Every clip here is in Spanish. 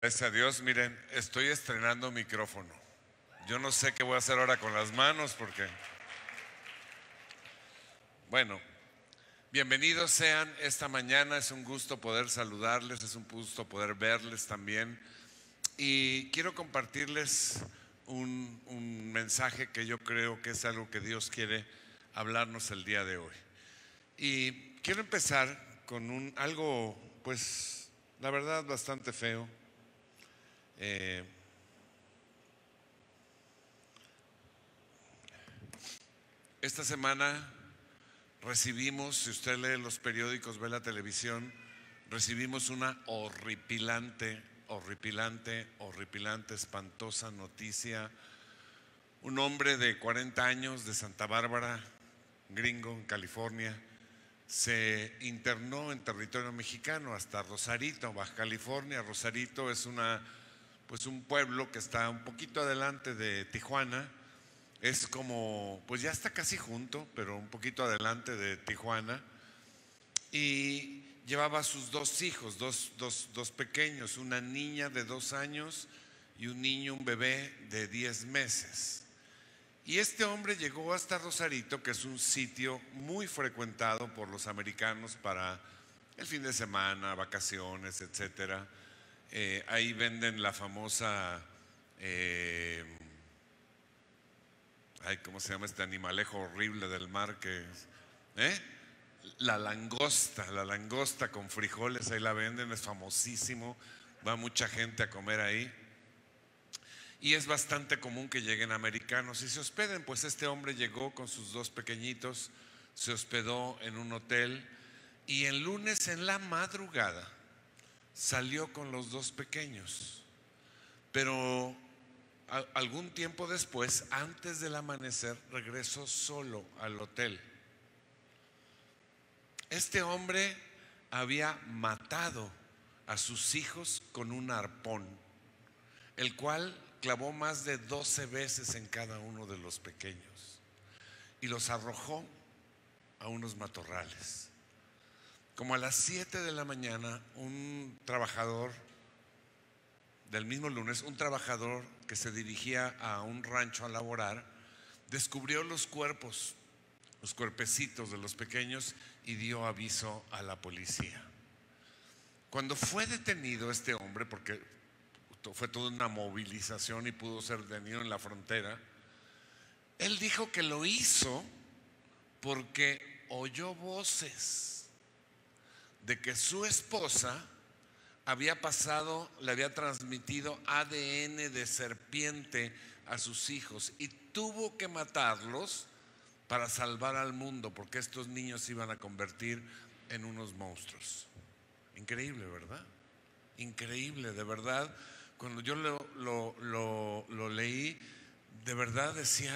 Gracias a Dios, miren, estoy estrenando micrófono. Yo no sé qué voy a hacer ahora con las manos porque... Bueno, bienvenidos sean esta mañana, es un gusto poder saludarles, es un gusto poder verles también. Y quiero compartirles un mensaje que yo creo que es algo que Dios quiere hablarnos el día de hoy. Y quiero empezar con algo, pues, la verdad, bastante feo. Esta semana recibimos, si usted lee los periódicos, ve la televisión, recibimos una horripilante, espantosa noticia. Un hombre de 40 años de Santa Bárbara, gringo, en California, se internó en territorio mexicano hasta Rosarito, Baja California. Rosarito es un pueblo que está un poquito adelante de Tijuana. Es como, pues ya está casi junto, pero un poquito adelante de Tijuana. Y llevaba a sus dos hijos, dos pequeños, una niña de 2 años y un bebé de 10 meses. Y este hombre llegó hasta Rosarito, que es un sitio muy frecuentado por los americanos para el fin de semana, vacaciones, etcétera. Ahí venden la famosa, ¿cómo se llama este animalejo horrible del mar que es? La langosta con frijoles, ahí la venden, es famosísimo, va mucha gente a comer ahí. Y es bastante común que lleguen americanos y se hospeden. Pues este hombre llegó con sus 2 pequeñitos, se hospedó en un hotel y el lunes en la madrugada salió con los 2 pequeños. Pero algún tiempo después, antes del amanecer, regresó solo al hotel. Este hombre había matado a sus hijos con un arpón, el cual clavó más de 12 veces en cada uno de los pequeños y los arrojó a unos matorrales. Como a las 7 de la mañana, un trabajador del mismo lunes, un trabajador que se dirigía a un rancho a laborar, descubrió los cuerpecitos de los pequeños y dio aviso a la policía. Cuando fue detenido este hombre, porque fue toda una movilización y pudo ser detenido en la frontera, él dijo que lo hizo porque oyó voces de que su esposa le había transmitido ADN de serpiente a sus hijos y tuvo que matarlos para salvar al mundo, porque estos niños se iban a convertir en unos monstruos. Increíble, ¿verdad? Increíble, de verdad. Cuando yo lo leí, de verdad decía,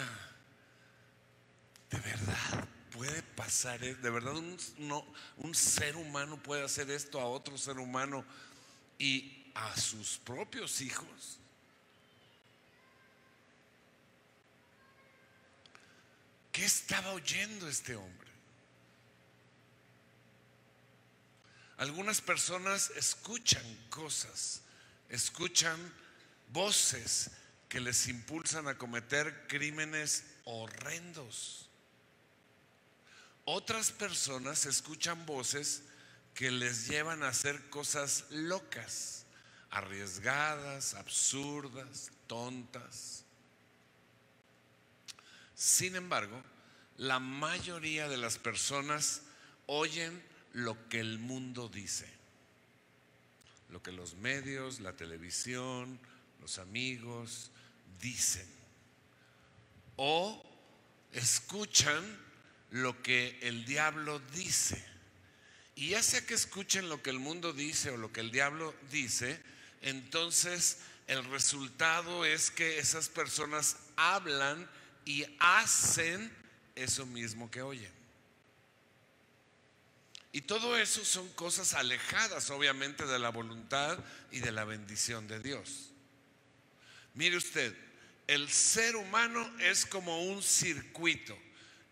de verdad puede pasar, de verdad un ser humano puede hacer esto a otro ser humano y a sus propios hijos. ¿Qué estaba oyendo este hombre? Algunas personas escuchan cosas, escuchan voces que les impulsan a cometer crímenes horrendos. Otras personas escuchan voces que les llevan a hacer cosas locas, arriesgadas, absurdas, tontas. Sin embargo, la mayoría de las personas oyen lo que el mundo dice, lo que los medios, la televisión, los amigos dicen, o escuchan lo que el diablo dice. Y ya sea que escuchen lo que el mundo dice o lo que el diablo dice, entonces el resultado es que esas personas hablan y hacen eso mismo que oyen. Y todo eso son cosas alejadas, obviamente, de la voluntad y de la bendición de Dios. Mire usted, el ser humano es como un circuito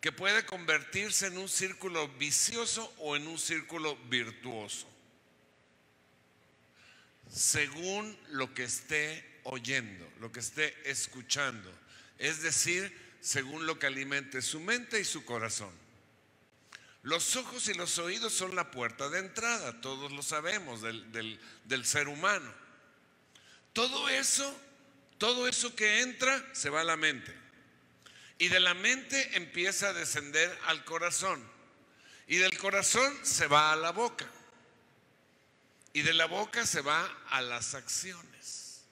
que puede convertirse en un círculo vicioso o en un círculo virtuoso. según lo que esté oyendo, lo que esté escuchando. Es decir, según lo que alimente su mente y su corazón. Los ojos y los oídos son la puerta de entrada, todos lo sabemos, del ser humano. Todo eso que entra se va a la mente. Y de la mente empieza a descender al corazón. Y del corazón se va a la boca. Y de la boca se va a las acciones.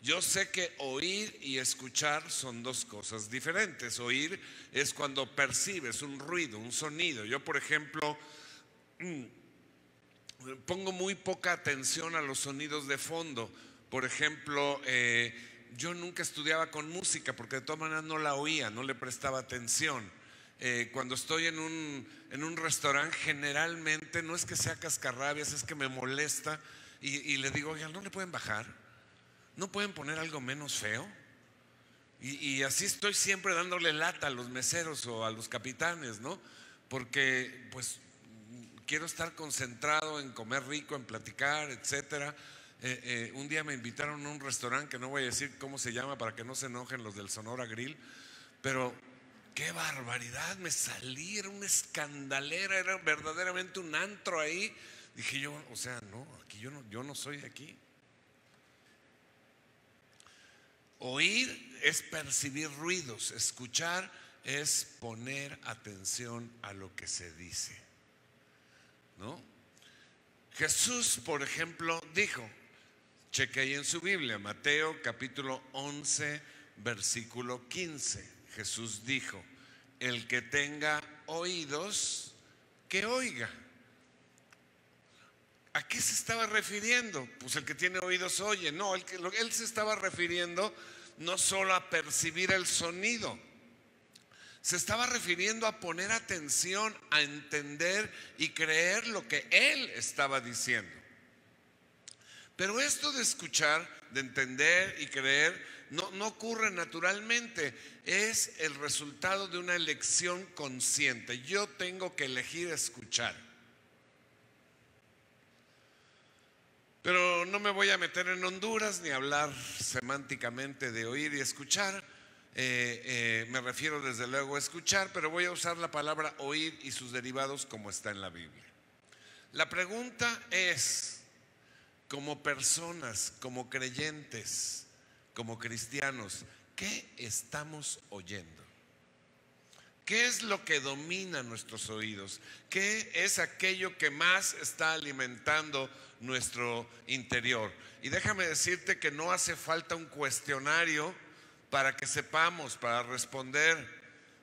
Yo sé que oír y escuchar son dos cosas diferentes. Oír es cuando percibes un ruido, un sonido. Yo, por ejemplo, pongo muy poca atención a los sonidos de fondo. Por ejemplo, yo nunca estudiaba con música porque de todas maneras no la oía, no le prestaba atención. Cuando estoy en un restaurante, generalmente no es que sea cascarrabias, es que me molesta y le digo, oigan, ¿no le pueden bajar? ¿No pueden poner algo menos feo? Y así estoy siempre dándole lata a los meseros o a los capitanes, ¿no? Porque pues quiero estar concentrado en comer rico, en platicar, etcétera. Un día me invitaron a un restaurante que no voy a decir cómo se llama para que no se enojen los del Sonora Grill, pero qué barbaridad, me salí, era una escandalera, era verdaderamente un antro ahí. Dije yo, o sea, no, aquí yo no soy de aquí. Oír es percibir ruidos, escuchar es poner atención a lo que se dice, ¿no? Jesús, por ejemplo, dijo, cheque ahí en su Biblia, Mateo capítulo 11, versículo 15. Jesús dijo, el que tenga oídos, que oiga. ¿A qué se estaba refiriendo? Pues el que tiene oídos oye. No, él se estaba refiriendo no solo a percibir el sonido, se estaba refiriendo a poner atención, a entender y creer lo que él estaba diciendo. Pero esto de escuchar, de entender y creer, no ocurre naturalmente. Es el resultado de una elección consciente. Yo tengo que elegir escuchar. Pero no me voy a meter en Honduras ni hablar semánticamente de oír y escuchar. Me refiero desde luego a escuchar, pero voy a usar la palabra oír y sus derivados como está en la Biblia. La pregunta es, como personas, como creyentes, como cristianos, ¿qué estamos oyendo? ¿Qué es lo que domina nuestros oídos? ¿Qué es aquello que más está alimentando nuestro interior? Y déjame decirte que no hace falta un cuestionario para que sepamos, para responder.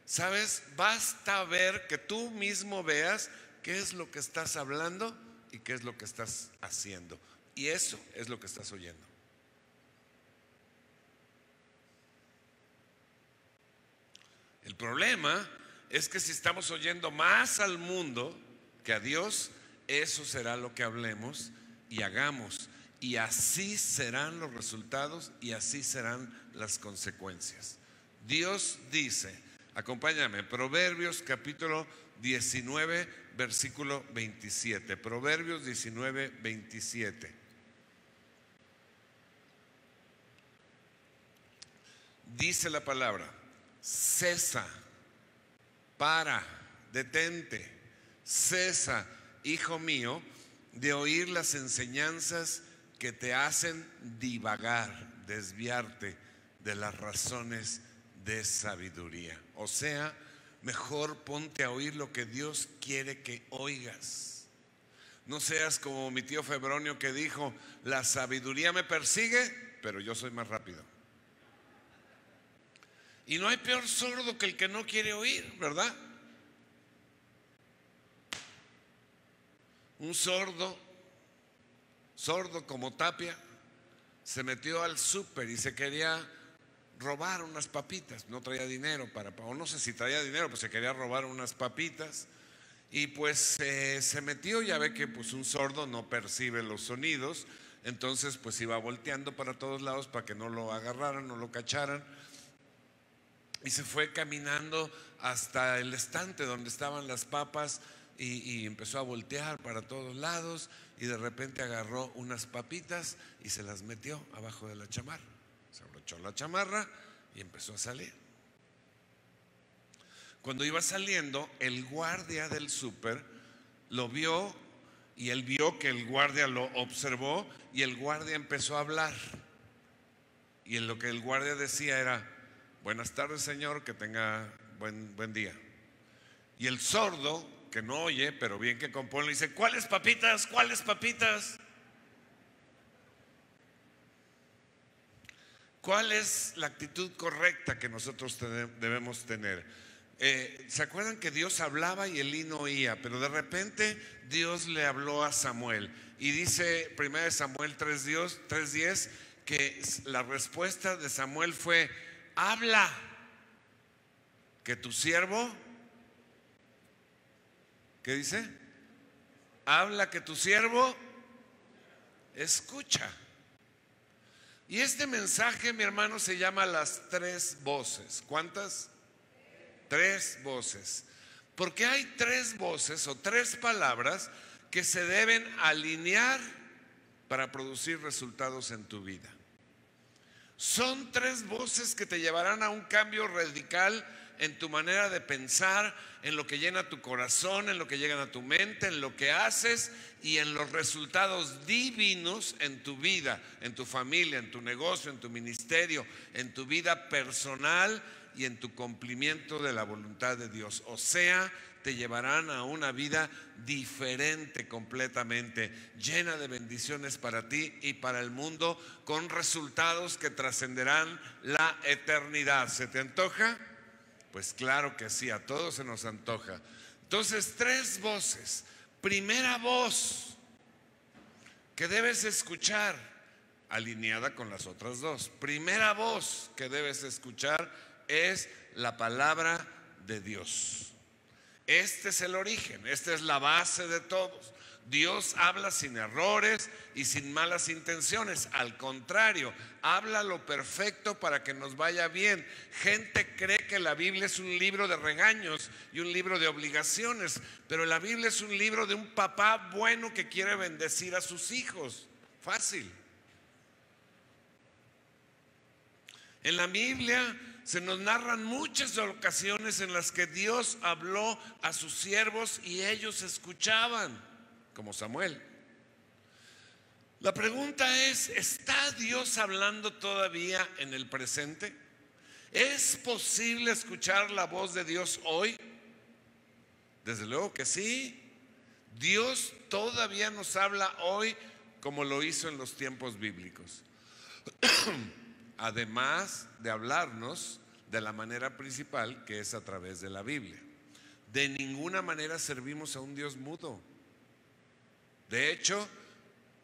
¿Sabes? Basta ver que tú mismo veas qué es lo que estás hablando y qué es lo que estás haciendo. Y eso es lo que estás oyendo. El problema es que si estamos oyendo más al mundo que a Dios, eso será lo que hablemos y hagamos. Y así serán los resultados y así serán las consecuencias. Dios dice, acompáñame, Proverbios capítulo 19, versículo 27. Proverbios 19, 27. Dice la palabra, cesa, para, detente, cesa, hijo mío, de oír las enseñanzas que te hacen divagar, desviarte de las razones de sabiduría. O sea, mejor ponte a oír lo que Dios quiere que oigas. No seas como mi tío Febronio que dijo, la sabiduría me persigue, pero yo soy más rápido. Y no hay peor sordo que el que no quiere oír, ¿verdad? Un sordo como Tapia, se metió al súper y se quería robar unas papitas. No traía dinero o no sé si traía dinero, pues se quería robar unas papitas. Y pues se metió, ya ve que pues un sordo no percibe los sonidos. Entonces pues iba volteando para todos lados para que no lo agarraran, no lo cacharan. Y se fue caminando hasta el estante donde estaban las papas. y empezó a voltear para todos lados y de repente agarró unas papitas y se las metió abajo de la chamarra. Se abrochó la chamarra y empezó a salir. Cuando iba saliendo, el guardia del súper lo vio y él vio que el guardia lo observó y el guardia empezó a hablar. Y en lo que el guardia decía era: buenas tardes, señor, que tenga buen día. Y el sordo, que no oye, pero bien que compone, le dice: ¿cuáles papitas? ¿Cuáles papitas? ¿Cuál es la actitud correcta que nosotros debemos tener? ¿Se acuerdan que Dios hablaba y Elí no oía? Pero de repente Dios le habló a Samuel. Y dice 1 Samuel 3:10 que la respuesta de Samuel fue: habla, que tu siervo, ¿qué dice? Habla, que tu siervo escucha. Y este mensaje, mi hermano, se llama las tres voces. ¿Cuántas? Tres voces. Porque hay tres voces o tres palabras que se deben alinear para producir resultados en tu vida. Son tres voces que te llevarán a un cambio radical en tu manera de pensar, en lo que llena tu corazón, en lo que llega a tu mente, en lo que haces y en los resultados divinos en tu vida, en tu familia, en tu negocio, en tu ministerio, en tu vida personal y en tu cumplimiento de la voluntad de Dios. O sea, te llevarán a una vida diferente completamente, llena de bendiciones para ti y para el mundo, con resultados que trascenderán la eternidad. ¿Se te antoja? Pues claro que sí, a todos se nos antoja. Entonces, tres voces. Primera voz que debes escuchar, alineada con las otras dos. Primera voz que debes escuchar es la palabra de Dios. Este es el origen, esta es la base de todos. Dios habla sin errores y sin malas intenciones. Al contrario, habla lo perfecto para que nos vaya bien. Gente cree que la Biblia es un libro de regaños y un libro de obligaciones, pero la Biblia es un libro de un papá bueno que quiere bendecir a sus hijos. Fácil. En la Biblia se nos narran muchas ocasiones en las que Dios habló a sus siervos y ellos escuchaban, como Samuel. La pregunta es: ¿está Dios hablando todavía en el presente? ¿Es posible escuchar la voz de Dios hoy? Desde luego que sí. Dios todavía nos habla hoy como lo hizo en los tiempos bíblicos. Además de hablarnos de la manera principal, que es a través de la Biblia. De ninguna manera servimos a un Dios mudo. De hecho,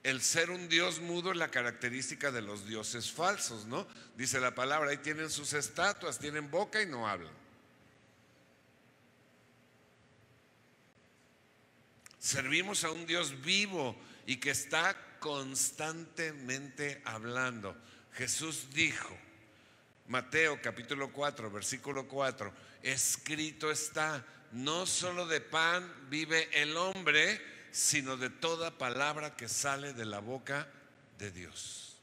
el ser un Dios mudo es la característica de los dioses falsos, ¿no? Dice la palabra, ahí tienen sus estatuas, tienen boca y no hablan. Servimos a un Dios vivo y que está constantemente hablando. Jesús dijo, Mateo capítulo 4, versículo 4, escrito está: no solo de pan vive el hombre, sino de toda palabra que sale de la boca de Dios.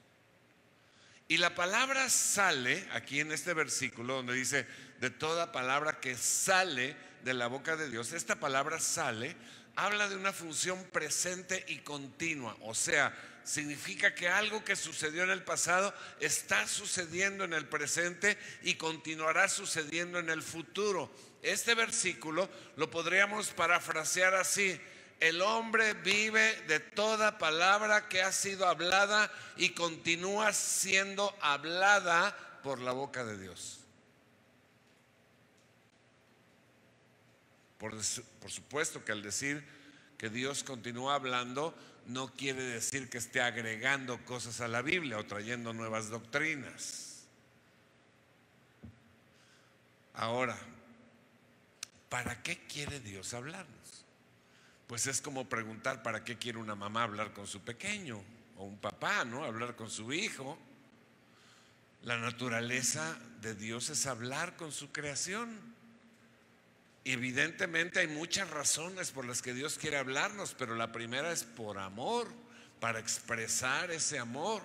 Y la palabra sale, aquí en este versículo donde dice de toda palabra que sale de la boca de Dios, esta palabra sale habla de una función presente y continua. O sea, significa que algo que sucedió en el pasado está sucediendo en el presente y continuará sucediendo en el futuro. Este versículo lo podríamos parafrasear así: el hombre vive de toda palabra que ha sido hablada y continúa siendo hablada por la boca de Dios. Por supuesto que al decir que Dios continúa hablando, no quiere decir que esté agregando cosas a la Biblia o trayendo nuevas doctrinas. Ahora, ¿para qué quiere Dios hablarnos? Pues es como preguntar ¿para qué quiere una mamá hablar con su pequeño? O un papá, ¿no? Hablar con su hijo. La naturaleza de Dios es hablar con su creación. evidentemente hay muchas razones por las que Dios quiere hablarnos, pero la primera es por amor, para expresar ese amor.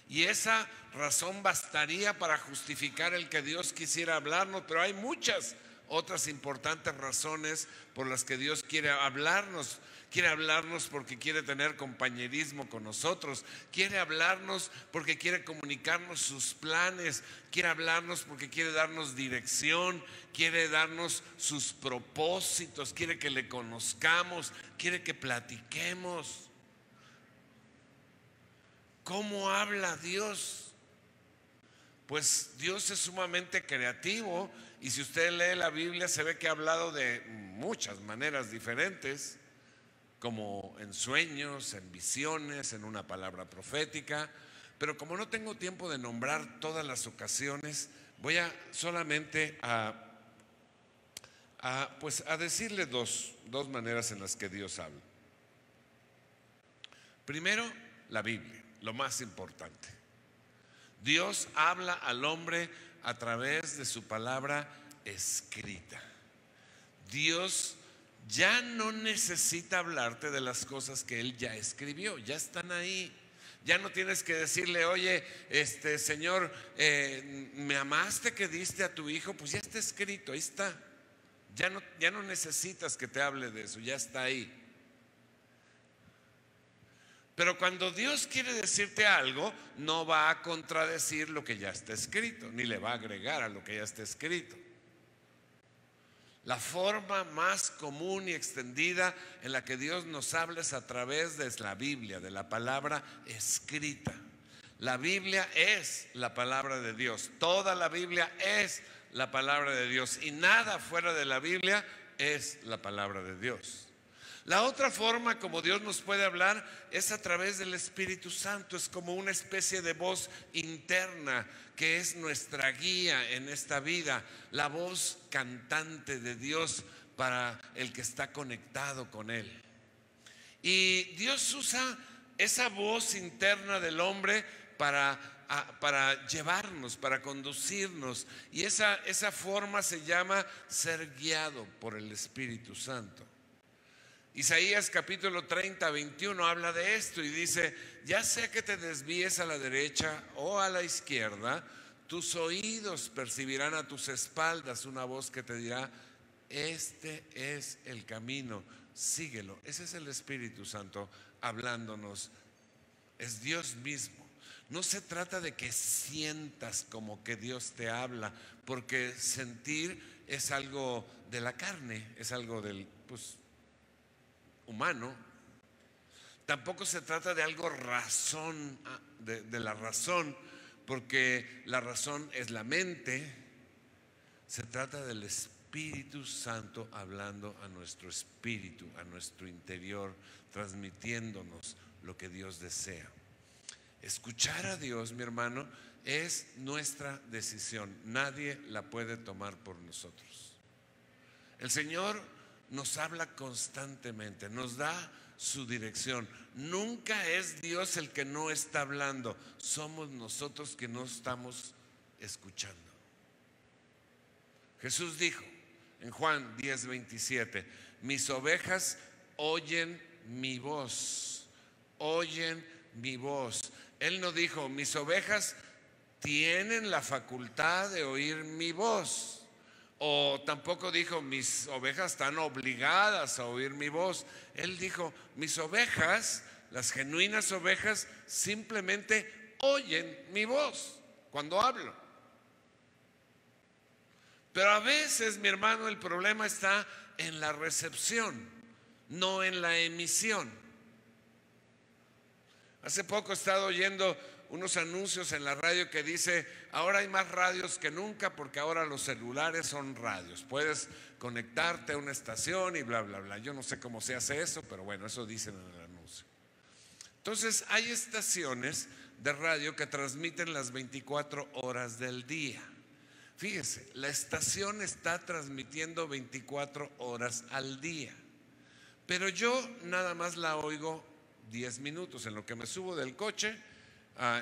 Y esa razón bastaría para justificar el que Dios quisiera hablarnos, pero hay muchas otras importantes razones por las que Dios quiere hablarnos. Quiere hablarnos porque quiere tener compañerismo con nosotros. Quiere hablarnos porque quiere comunicarnos sus planes. Quiere hablarnos porque quiere darnos dirección. Quiere darnos sus propósitos. Quiere que le conozcamos. Quiere que platiquemos. ¿Cómo habla Dios? Pues Dios es sumamente creativo, y si usted lee la Biblia se ve que ha hablado de muchas maneras diferentes, como en sueños, en visiones, en una palabra profética. Pero como no tengo tiempo de nombrar todas las ocasiones, voy a solamente a decirle dos maneras en las que Dios habla. Primero, la Biblia, lo más importante. Dios habla al hombre a través de su palabra escrita. Dios ya no necesita hablarte de las cosas que Él ya escribió, ya están ahí. Ya no tienes que decirle, oye, Señor, me amaste que diste a tu hijo. Pues ya está escrito, ahí está. Ya no necesitas que te hable de eso, ya está ahí. Pero cuando Dios quiere decirte algo, no va a contradecir lo que ya está escrito, ni le va a agregar a lo que ya está escrito. La forma más común y extendida en la que Dios nos habla es a través de la Biblia, de la palabra escrita. La Biblia es la palabra de Dios. Toda la Biblia es la palabra de Dios, y nada fuera de la Biblia es la palabra de Dios. La otra forma como Dios nos puede hablar es a través del Espíritu Santo. Es como una especie de voz interna que es nuestra guía en esta vida, la voz cantante de Dios para el que está conectado con Él. Y Dios usa esa voz interna del hombre para llevarnos, para conducirnos, y esa forma se llama ser guiado por el Espíritu Santo. Isaías capítulo 30, 21 habla de esto y dice: ya sea que te desvíes a la derecha o a la izquierda, tus oídos percibirán a tus espaldas una voz que te dirá: este es el camino, síguelo. Ese es el Espíritu Santo hablándonos, es Dios mismo. No se trata de que sientas como que Dios te habla, porque sentir es algo de la carne, es algo del humano. Tampoco se trata de algo de la razón, porque la razón es la mente. Se trata del Espíritu Santo hablando a nuestro espíritu, a nuestro interior, transmitiéndonos lo que Dios desea. Escuchar a Dios, mi hermano, es nuestra decisión. Nadie la puede tomar por nosotros. El Señor nos habla constantemente, nos da su dirección. Nunca es Dios el que no está hablando, somos nosotros que no estamos escuchando. Jesús dijo en Juan 10:27: mis ovejas oyen mi voz, oyen mi voz. Él no dijo: mis ovejas tienen la facultad de oír mi voz. O tampoco dijo: mis ovejas están obligadas a oír mi voz. Él dijo: mis ovejas, las genuinas ovejas, simplemente oyen mi voz cuando hablo. Pero a veces, mi hermano, el problema está en la recepción, no en la emisión. Hace poco he estado oyendo unos anuncios en la radio que dice: ahora hay más radios que nunca porque ahora los celulares son radios. Puedes conectarte a una estación y bla, bla, bla. Yo no sé cómo se hace eso, pero bueno, eso dicen en el anuncio. Entonces hay estaciones de radio que transmiten las 24 horas del día. Fíjese, la estación está transmitiendo 24 horas al día, pero yo nada más la oigo 10 minutos en lo que me subo del coche,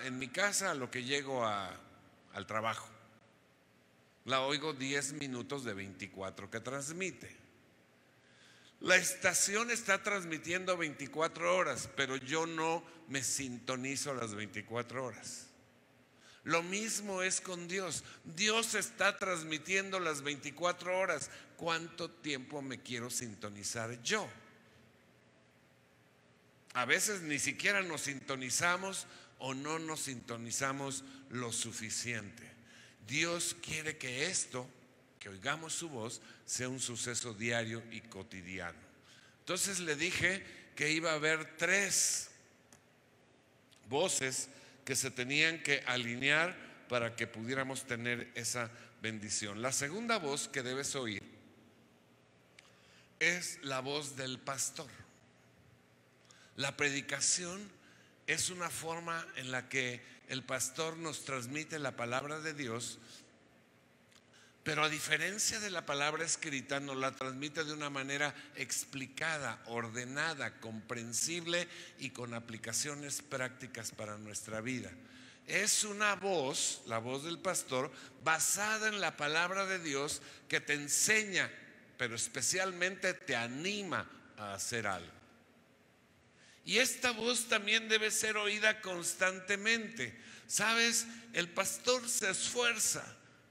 en mi casa, a lo que llego al trabajo. La oigo 10 minutos de 24 que transmite. La estación está transmitiendo 24 horas, pero yo no me sintonizo las 24 horas. Lo mismo es con Dios. Dios está transmitiendo las 24 horas. ¿Cuánto tiempo me quiero sintonizar yo? A veces ni siquiera nos sintonizamos o no nos sintonizamos lo suficiente. Dios quiere que esto, que oigamos su voz, sea un suceso diario y cotidiano. Entonces le dije que iba a haber 3 voces que se tenían que alinear para que pudiéramos tener esa bendición. La segunda voz que debes oír es la voz del pastor. La predicación es una forma en la que el pastor nos transmite la palabra de Dios, pero a diferencia de la palabra escrita, nos la transmite de una manera explicada, ordenada, comprensible y con aplicaciones prácticas para nuestra vida. Es una voz, la voz del pastor, basada en la palabra de Dios, que te enseña, pero especialmente te anima a hacer algo. Y esta voz también debe ser oída constantemente. ¿Sabes? El pastor se esfuerza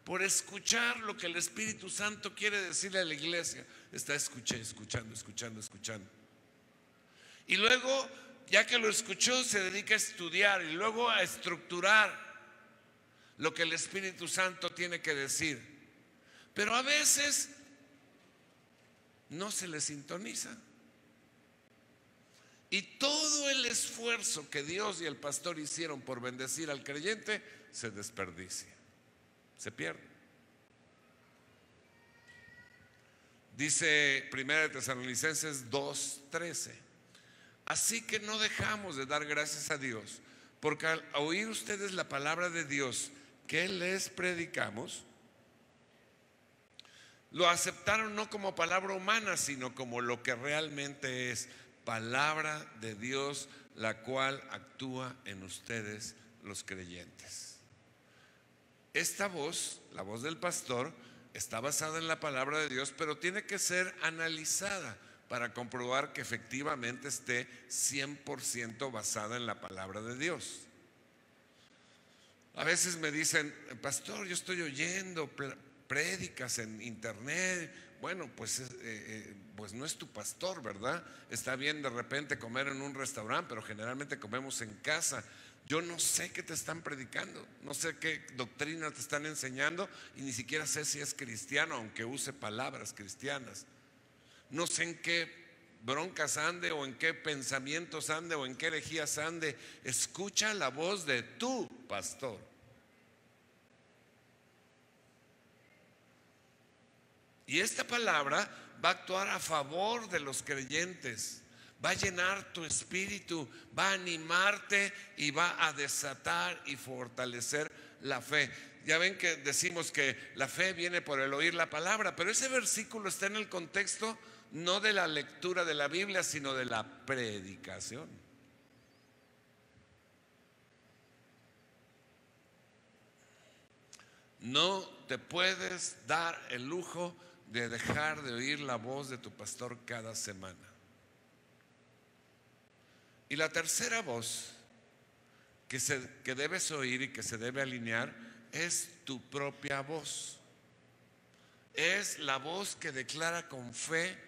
por escuchar lo que el Espíritu Santo quiere decirle a la iglesia. Está escuchando. Y luego, ya que lo escuchó, se dedica a estudiar y luego a estructurar lo que el Espíritu Santo tiene que decir. Pero a veces no se le sintoniza. Y todo el esfuerzo que Dios y el pastor hicieron por bendecir al creyente se desperdicia, se pierde. Dice 1 Tesalonicenses 2:13: así que no dejamos de dar gracias a Dios, porque al oír ustedes la palabra de Dios que les predicamos, lo aceptaron no como palabra humana, sino como lo que realmente es: palabra de Dios, la cual actúa en ustedes los creyentes. Esta voz, la voz del pastor, está basada en la palabra de Dios, pero tiene que ser analizada para comprobar que efectivamente esté 100% basada en la palabra de Dios. A veces me dicen: pastor, yo estoy oyendo prédicas en internet. Bueno, pues no es tu pastor, ¿verdad? Está bien de repente comer en un restaurante, pero generalmente comemos en casa. Yo no sé qué te están predicando, no sé qué doctrina te están enseñando, y ni siquiera sé si es cristiano, aunque use palabras cristianas. No sé en qué broncas ande, o en qué pensamientos ande, o en qué herejías ande. Escucha la voz de tu pastor. Y esta palabra va a actuar a favor de los creyentes, va a llenar tu espíritu, va a animarte y va a desatar y fortalecer la fe. Ya ven que decimos que la fe viene por el oír la palabra, pero ese versículo está en el contexto no de la lectura de la Biblia, sino de la predicación. No te puedes dar el lujo de dejar de oír la voz de tu pastor cada semana. Y la tercera voz que debes oír y que se debe alinear es tu propia voz. Es la voz que declara con fe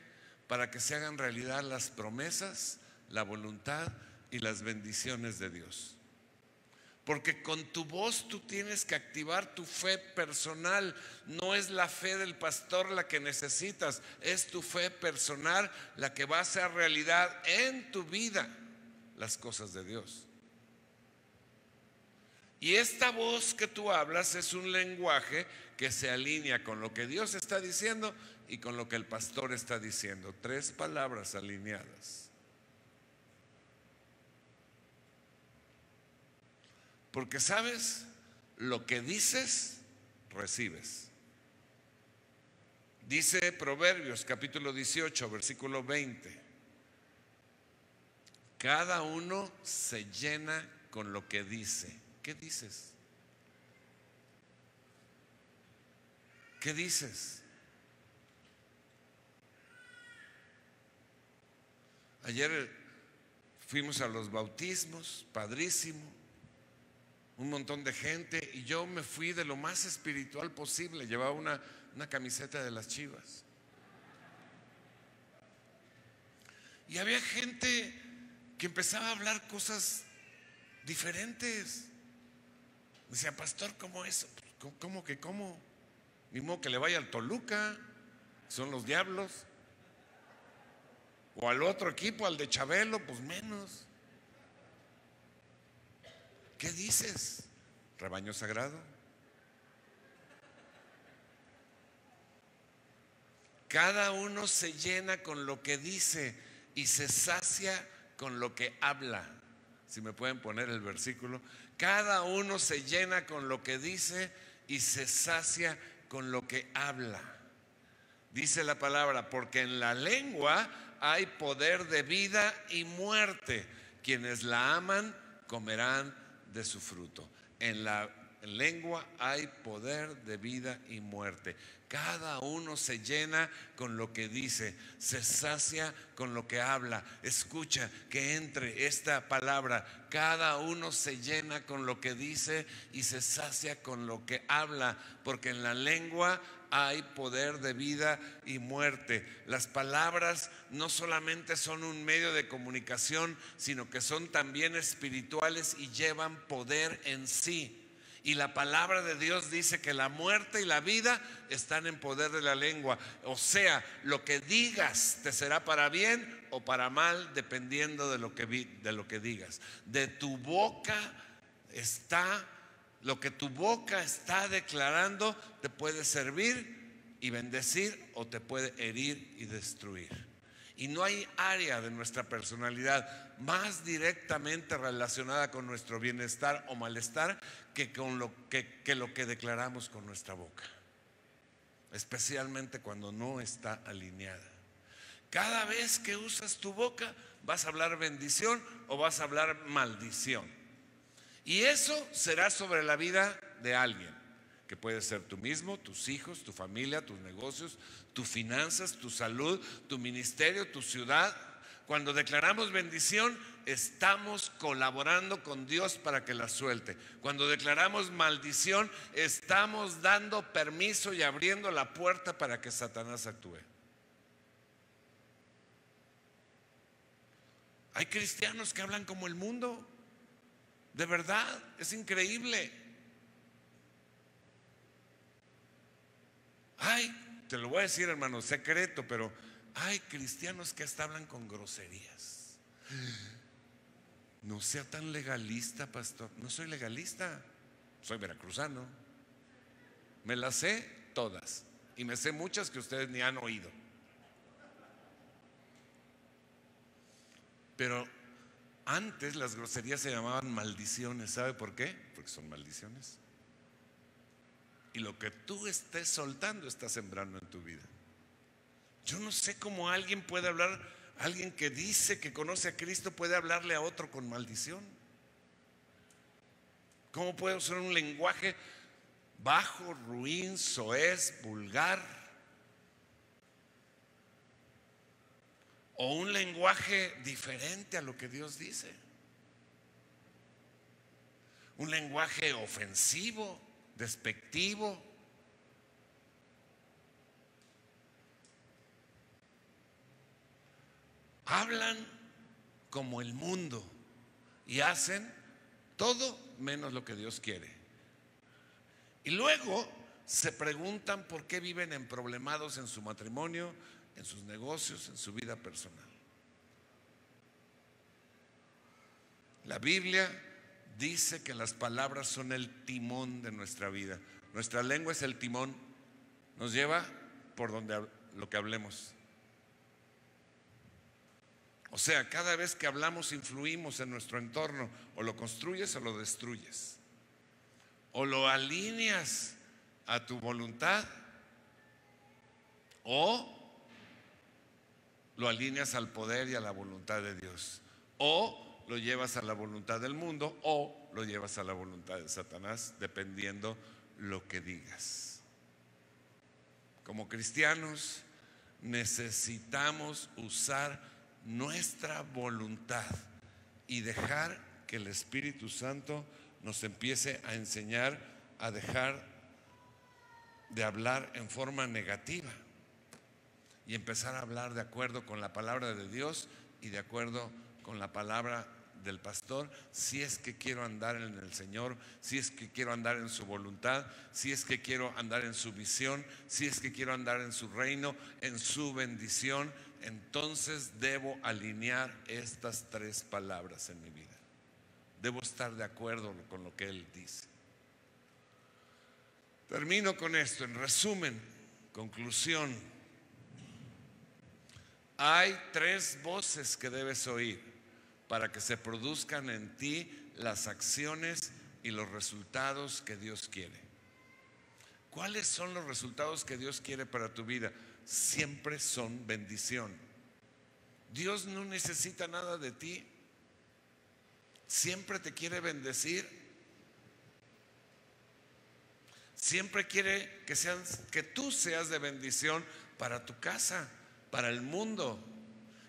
para que se hagan realidad las promesas, la voluntad y las bendiciones de Dios. Porque con tu voz tú tienes que activar tu fe personal. No es la fe del pastor la que necesitas, es tu fe personal la que va a hacer realidad en tu vida las cosas de Dios. Y esta voz que tú hablas es un lenguaje que se alinea con lo que Dios está diciendo y con lo que el pastor está diciendo. 3 palabras alineadas. Porque sabes, lo que dices, recibes. Dice Proverbios capítulo 18, versículo 20: cada uno se llena con lo que dice. ¿Qué dices? ¿Qué dices? Ayer fuimos a los bautismos, padrísimo, un montón de gente, y yo me fui de lo más espiritual posible. Llevaba una camiseta de las Chivas. Y había gente que empezaba a hablar cosas diferentes. Me decía, pastor, ¿cómo eso? ¿Cómo que cómo? Ni modo que le vaya al Toluca, son los diablos. O al otro equipo, al de Chabelo, pues menos. ¿Qué dices? ¿Rebaño sagrado? Cada uno se llena con lo que dice y se sacia con lo que habla. Si me pueden poner el versículo. Cada uno se llena con lo que dice y se sacia con lo que habla. Dice la palabra, porque en la lengua hay poder de vida y muerte. Quienes la aman comerán de su fruto. En la lengua hay poder de vida y muerte. Cada uno se llena con lo que dice, se sacia con lo que habla. Escucha que entre esta palabra, cada uno se llena con lo que dice y se sacia con lo que habla, porque en la lengua hay poder de vida y muerte. Las palabras no solamente son un medio de comunicación, sino que son también espirituales y llevan poder en sí. Y la palabra de Dios dice que la muerte y la vida están en poder de la lengua. O sea, lo que digas te será para bien o para mal, dependiendo de lo que digas. De tu boca está, lo que tu boca está declarando te puede servir y bendecir, o te puede herir y destruir. Y no hay área de nuestra personalidad más directamente relacionada con nuestro bienestar o malestar que con lo que declaramos con nuestra boca, especialmente cuando no está alineada. Cada vez que usas tu boca, vas a hablar bendición o vas a hablar maldición. Y eso será sobre la vida de alguien, que puede ser tú mismo, tus hijos, tu familia, tus negocios, tus finanzas, tu salud, tu ministerio, tu ciudad. Cuando declaramos bendición, estamos colaborando con Dios para que la suelte. Cuando declaramos maldición, estamos dando permiso y abriendo la puerta para que Satanás actúe. Hay cristianos que hablan como el mundo. De verdad, es increíble. Ay, te lo voy a decir, hermano, secreto, pero hay cristianos que hasta hablan con groserías. No sea tan legalista, pastor. No soy legalista, soy veracruzano. Me las sé todas y me sé muchas que ustedes ni han oído. Pero antes las groserías se llamaban maldiciones. ¿Sabe por qué? Porque son maldiciones. Y lo que tú estés soltando, estás sembrando en tu vida. Yo no sé cómo alguien puede hablar, alguien que dice que conoce a Cristo puede hablarle a otro con maldición. ¿Cómo puede usar un lenguaje bajo, ruin, soez, vulgar? O un lenguaje diferente a lo que Dios dice. Un lenguaje ofensivo, despectivo. Hablan como el mundo y hacen todo menos lo que Dios quiere. Y luego se preguntan por qué viven emproblemados en su matrimonio, en sus negocios, en su vida personal. La Biblia dice que las palabras son el timón de nuestra vida. Nuestra lengua es el timón, nos lleva por donde lo que hablemos. O sea, cada vez que hablamos influimos en nuestro entorno, o lo construyes o lo destruyes, o lo alineas a tu voluntad o lo alineas al poder y a la voluntad de Dios, o lo llevas a la voluntad del mundo o lo llevas a la voluntad de Satanás, dependiendo lo que digas. como cristianos, necesitamos usar nuestra voluntad y dejar que el Espíritu Santo nos empiece a enseñar a dejar de hablar en forma negativa y empezar a hablar de acuerdo con la palabra de Dios y de acuerdo con la palabra del pastor, si es que quiero andar en el Señor, si es que quiero andar en su voluntad, si es que quiero andar en su visión, si es que quiero andar en su reino, en su bendición. Entonces debo alinear estas tres palabras en mi vida. Debo estar de acuerdo con lo que Él dice. Termino con esto. En resumen, conclusión, hay tres voces que debes oír para que se produzcan en ti las acciones y los resultados que Dios quiere. ¿Cuáles son los resultados que Dios quiere para tu vida? Siempre son bendición. Dios no necesita nada de ti. Siempre te quiere bendecir. Siempre quiere que tú seas de bendición para tu casa, para el mundo.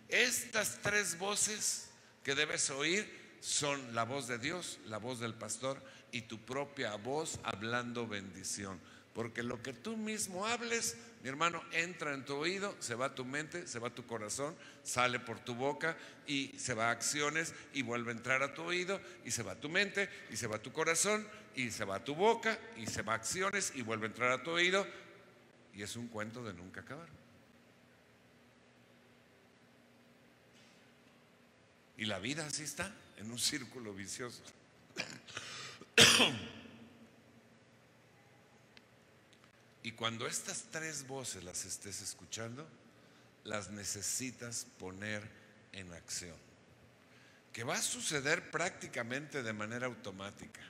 Estas tres voces que debes oír son la voz de Dios, la voz del pastor y tu propia voz hablando bendición. Porque lo que tú mismo hables, mi hermano, entra en tu oído, se va a tu mente, se va a tu corazón, sale por tu boca y se va a acciones y vuelve a entrar a tu oído y se va a tu mente y se va a tu corazón y se va a tu boca y se va a acciones y vuelve a entrar a tu oído, y es un cuento de nunca acabar. Y la vida así está, en un círculo vicioso. Y cuando estas tres voces las estés escuchando, las necesitas poner en acción, que va a suceder prácticamente de manera automática.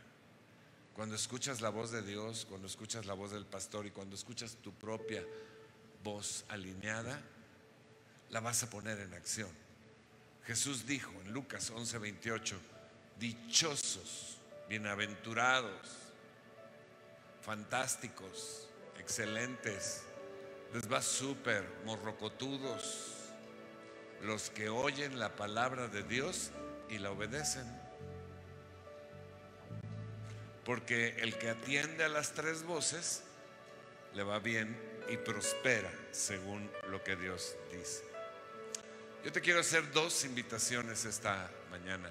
Cuando escuchas la voz de Dios, cuando escuchas la voz del pastor y cuando escuchas tu propia voz alineada, la vas a poner en acción. Jesús dijo en Lucas 11:28, dichosos, bienaventurados, fantásticos, excelentes, les va súper, morrocotudos, los que oyen la palabra de Dios y la obedecen. Porque el que atiende a las tres voces le va bien y prospera según lo que Dios dice. Yo te quiero hacer dos invitaciones esta mañana.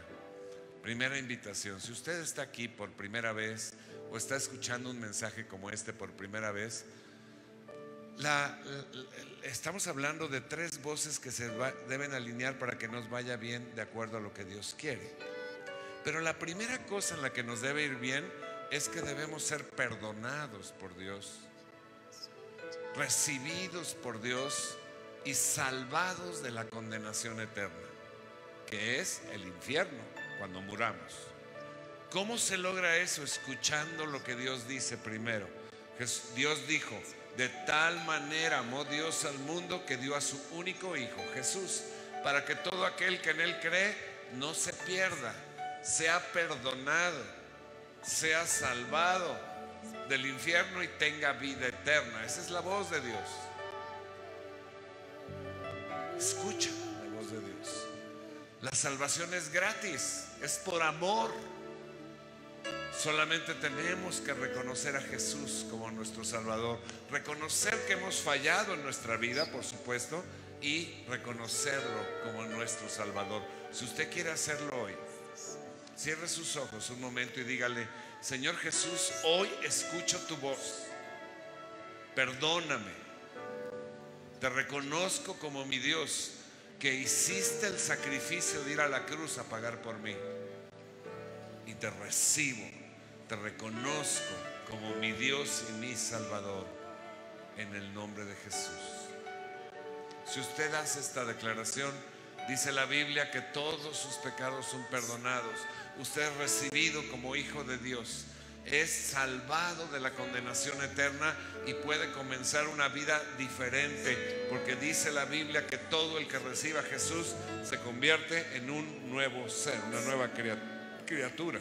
Primera invitación: si usted está aquí por primera vez o está escuchando un mensaje como este por primera vez, estamos hablando de tres voces que deben alinear para que nos vaya bien de acuerdo a lo que Dios quiere. Pero la primera cosa en la que nos debe ir bien es que debemos ser perdonados por Dios, recibidos por Dios y salvados de la condenación eterna, que es el infierno cuando muramos. ¿Cómo se logra eso? Escuchando lo que Dios dice primero. Dios dijo: de tal manera amó Dios al mundo que dio a su único Hijo, Jesús, para que todo aquel que en Él cree no se pierda, sea perdonado, sea salvado del infierno y tenga vida eterna. Esa es la voz de Dios. Escucha la voz de Dios. La salvación es gratis, es por amor. Solamente tenemos que reconocer a Jesús como nuestro Salvador, reconocer que hemos fallado en nuestra vida, por supuesto, y reconocerlo como nuestro Salvador. Si usted quiere hacerlo hoy, cierre sus ojos un momento y dígale: Señor Jesús, hoy escucho tu voz, perdóname, te reconozco como mi Dios, que hiciste el sacrificio de ir a la cruz a pagar por mí, y te recibo, te reconozco como mi Dios y mi Salvador, en el nombre de Jesús. Si usted hace esta declaración, dice la Biblia que todos sus pecados son perdonados. Usted es recibido como hijo de Dios, es salvado de la condenación eterna y puede comenzar una vida diferente, porque dice la Biblia que todo el que reciba a Jesús se convierte en un nuevo ser, una nueva criatura.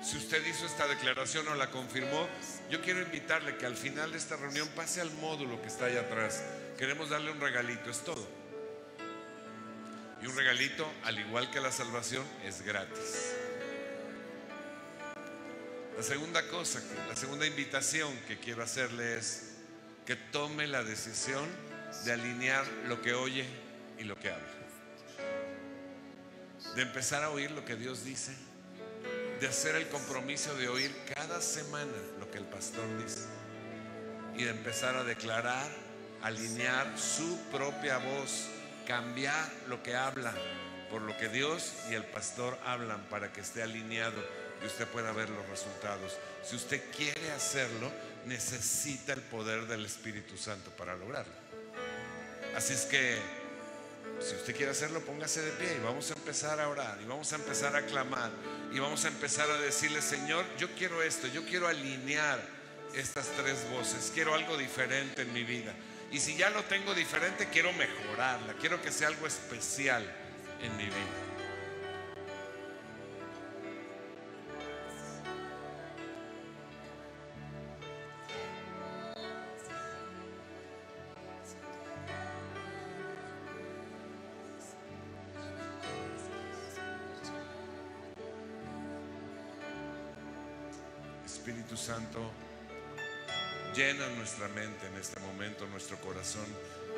Si usted hizo esta declaración o la confirmó, yo quiero invitarle que al final de esta reunión pase al módulo que está allá atrás. Queremos darle un regalito, es todo. Y un regalito, al igual que la salvación, es gratis. La segunda cosa, la segunda invitación que quiero hacerle es que tome la decisión de alinear lo que oye y lo que habla. De empezar a oír lo que Dios dice, de hacer el compromiso de oír cada semana lo que el pastor dice y de empezar a declarar, alinear su propia voz, cambiar lo que habla por lo que Dios y el pastor hablan para que esté alineado y usted pueda ver los resultados. Si usted quiere hacerlo, necesita el poder del Espíritu Santo para lograrlo. Así es que si usted quiere hacerlo, póngase de pie y vamos a empezar a orar y vamos a empezar a clamar y vamos a empezar a decirle: Señor, yo quiero esto, yo quiero alinear estas tres voces, quiero algo diferente en mi vida. Y si ya lo tengo diferente, quiero mejorarla, quiero que sea algo especial en mi vida. Espíritu Santo, llena nuestra mente en este momento, nuestro corazón.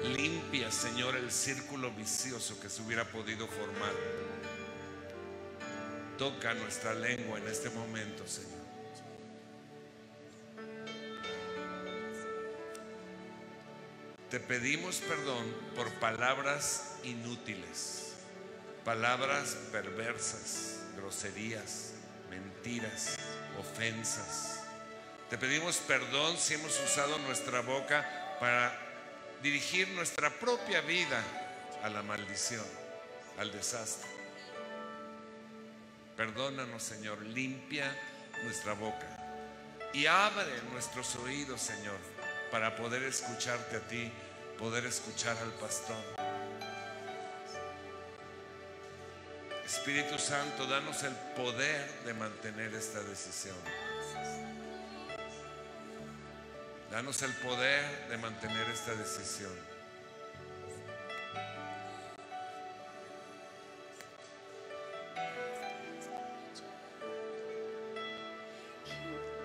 Limpia, Señor, el círculo vicioso que se hubiera podido formar. Toca nuestra lengua en este momento, Señor. Te pedimos perdón por palabras inútiles, palabras perversas, groserías, mentiras, ofensas. Te pedimos perdón si hemos usado nuestra boca para dirigir nuestra propia vida a la maldición, al desastre. Perdónanos, Señor, limpia nuestra boca y abre nuestros oídos, Señor, para poder escucharte a ti, poder escuchar al pastor. Espíritu Santo, danos el poder de mantener esta decisión. Danos el poder de mantener esta decisión.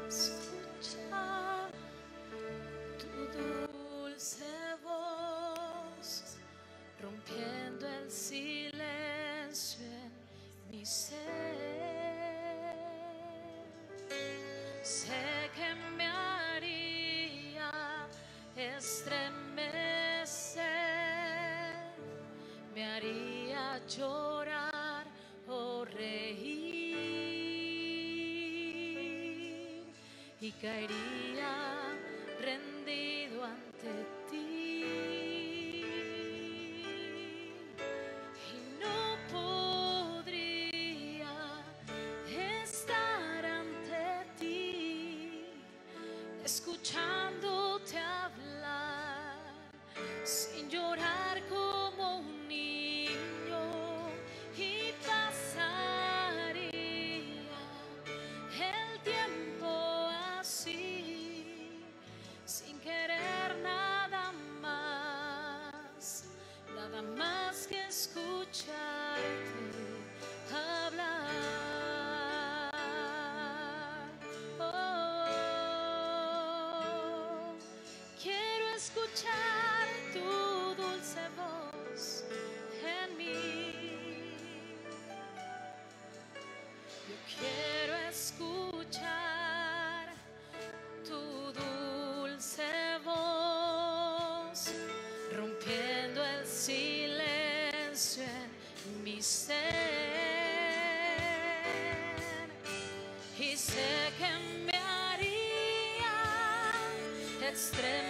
Escuchar tu dulce voz, rompiendo el silencio en mi ser. Sé que me haría estremecer, me haría llorar o reír y caería rendido ante ti y no podría estar ante ti escuchándote hablar sin llorar como un niño y pasaría el tiempo así sin querer nada más que escucharte hablar. Oh, quiero escuchar tu dulce voz en mí. Yo quiero escuchar tu dulce voz, rompiendo el silencio en mi ser. Y sé que me haría estremecer,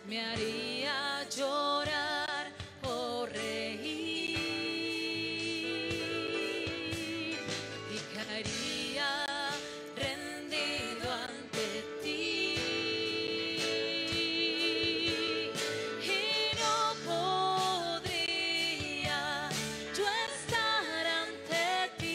me haría llorar o reír y caería rendido ante ti y no podría yo estar ante ti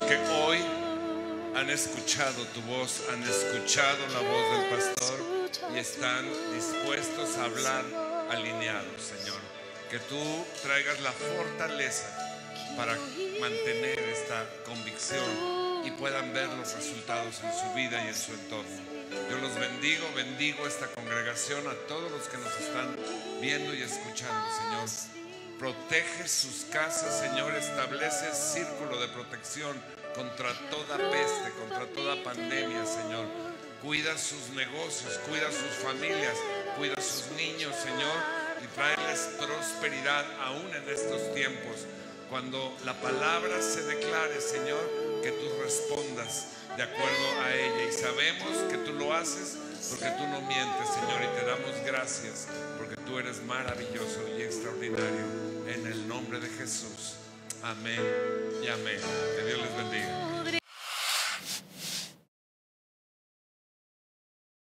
que hoy han escuchado tu voz, han escuchado la voz del pastor y están dispuestos a hablar alineados, Señor. Que tú traigas la fortaleza para mantener esta convicción y puedan ver los resultados en su vida y en su entorno. Yo los bendigo, bendigo esta congregación, a todos los que nos están viendo y escuchando, Señor. Protege sus casas, Señor, establece círculo de protección contra toda peste, contra toda pandemia, Señor. Cuida sus negocios, cuida sus familias, cuida sus niños, Señor, y tráeles prosperidad aún en estos tiempos. Cuando la palabra se declare, Señor, que tú respondas de acuerdo a ella. Y sabemos que tú lo haces porque tú no mientes, Señor, y te damos gracias porque tú eres maravilloso y extraordinario. En el nombre de Jesús. Amén y amén. Que Dios les bendiga.